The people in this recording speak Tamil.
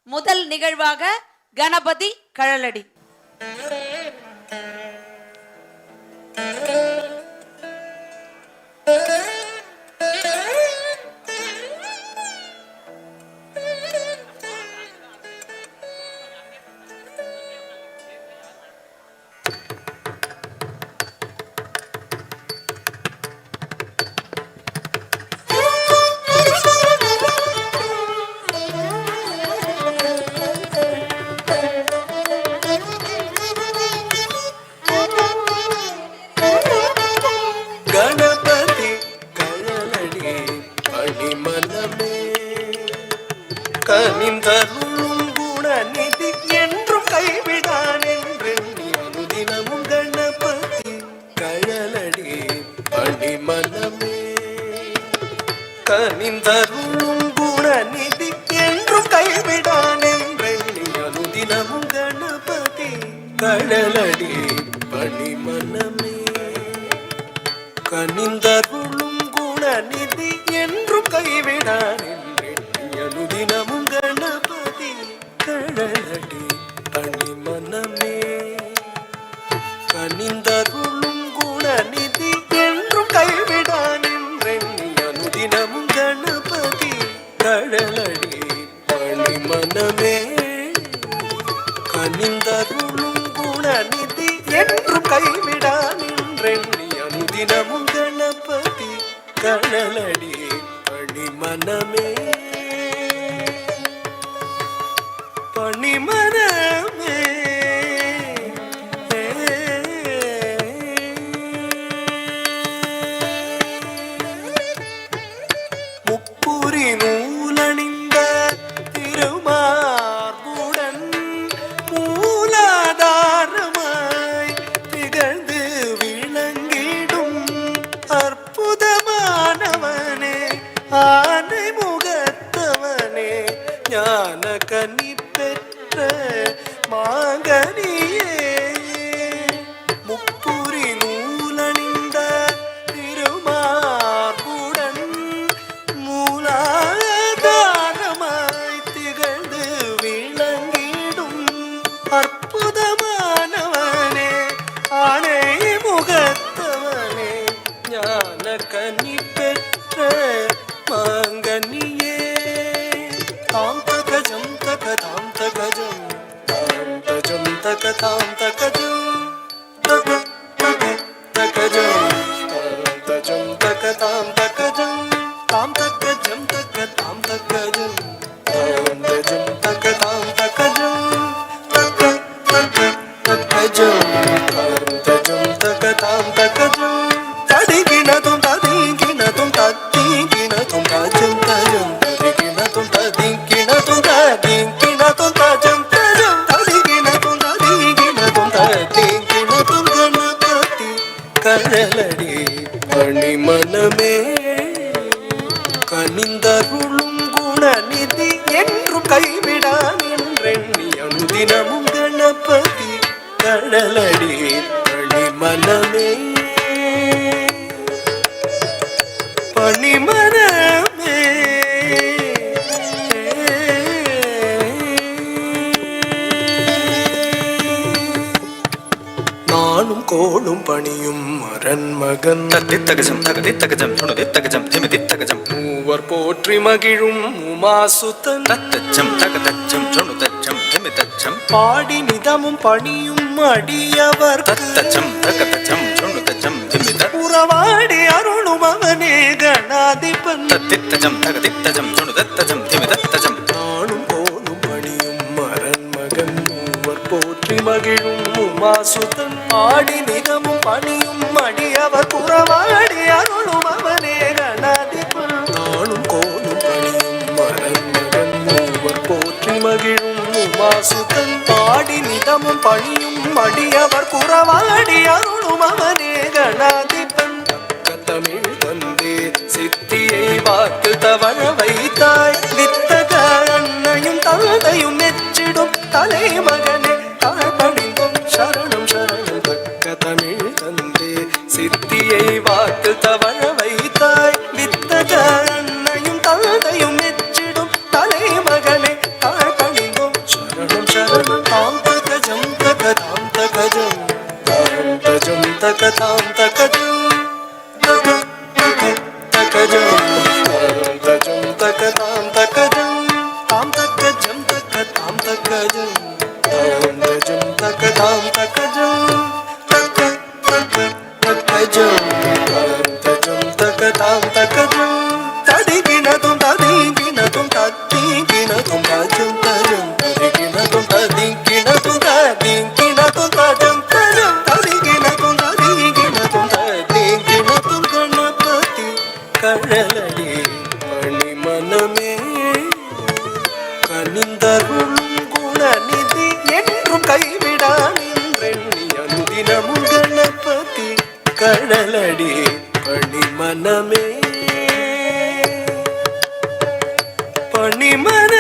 முதல் நிகழ்வாக கணபதி கழலடி. கனிந்தருளும் குணநிதி என்றும் கைவிடான் என்று தினமும் கணபதி கழலடி பணிமனமே. கனிந்தருளும் குணநிதி என்றும் கைவிடான் என்று தினமும் கணபதி கழலடி பணிமனமே. கனிந்தருளும் குணநிதி என்றும் கைவிடான் தினமும் கணபதி கழலடி பணிமனமே. கனிந்தருளும் குணநிதி என்றும் கைவிடான் தினமும் கணபதி கழலடி பணிமனமே. கனிந்தருளும் குணநிதி என்றும் கைவிடான் தினமும் கணபதி கழலடி பணிமனமே. பணிமனமே முப்புரி நூலணிந்த திருமார்புடன் மூலாதாரமாய் திகழ்ந்து விளங்கிடும் அற்புதமானவனே, ஆனை முகத்தவனே, ஞான கன்னி பெற்ற மாங்கனியே. முப்புரி நூலணிந்த திருமார்புடன் மூலாதாரமாய் திகழ்ந்து விளங்கிடும் அற்புதமானவனே, ஆனை முகத்தவனே, ஞான கன்னி பெற்ற மாங்கனியே. தாம் தகஜம் தகதாம் தகஜம் தாம் தஜம் தகதாம் தகஜம் தக தக தகஜம் தாம் தஜம் தகதாம் தகஜம் தாம் தகஜம் தகதாம் தகஜம் தாம் தஜம் தகதாம் தகஜம் தக தக தகஜம் தாம் தஜம் தகதாம் தகஜம் தடிகினதும் ததிகினதும் தத்திகினதும் தஜம் தஜம் ததிகினதும் ததிகினதும் ததிகினதும் தஜம் தஜம் ததிகினதும் ததிகினதும் ததிகினதும் கணபதி கழலடி பணிமனமே. கனிந்தருளும் குணநிதி என்றும் கைவிடான் தினமும் கணபதி கழலடி பணிமனமே. பணிமனமே நானும் கோளும் பணியும் அரண்மகன் தகஜம் தகஜம் தகஜம் திமிதி தகஜம் மூவர் போற்றி மகிழும் உமாசுதன் தச்சம் தகதச்சம் சொணுதச்சம் திமிதச்சம் பாடி நிதமும் பணியும் அடியவர் தச்சம் தகதச்சம் சொணுதச்சம் திமித உறவாடி அருளும் அவனே கணாதிபன் தத்தித்தஜம் தகதித்தஜம் சொணுதத்தஜம் திமிதத்தஜம் நானும் கோளும் பணியும் அரண்மகன் மூவர் போற்றி மகிழும் உமாசுதன் ஆடி நிதமும் பணியும் அடியவர் புறவாடி அருளும் அவனே கணாதிபன். நானும் கோளும் பணியும் அரண்மகன் மூவர் போற்றி மகிழும் உமாசுதன் ஆடி நிதமும் பணியும் அடியவர் புறவாடி அருளும் அவனே கணாதிபன். தமிழ் தந்தே சித்தியை வாக்கு தவழ வைத்தாய், வித்தக அன்னையும் தந்தையும் மெச்சிடும் தலைமகனே தாழ்பணிந்தும் சரணம் சரணம். தக்க தமிழ் தந்தே சித்தியை வாக்கு தவழ வைத்தாய், வித்தக அன்னையும் தந்தையும் மெச்சிடும் தலைமகனே தாழ்பணிந்தும் தாம் தகஜம் தக தக தகஜம் தஜம் தக தாம் தகஜம் தாம் தகஜம் தக தாம் தகஜம் தாம் தஜம் தக தாம் தகஜம் தக தக தகஜம் தஜம் தக தாம் தகஜம் ததிகினதும் ததிகினதும் ததிகினதும் தஜம் தஜம் ததிகினதும் ததிகினதும் ததிகினதும் தஜம் தஜம் ததிகினதும் ததிகினதும் ததிகினதும் கணபதி கழலடி மணி மனமே கனிந்தருளும் குணநிதி என்றும் கைவிடா நின்றெண்ணி அனுதினமும் கணபதி கழலடி மணி மனமே பணிமன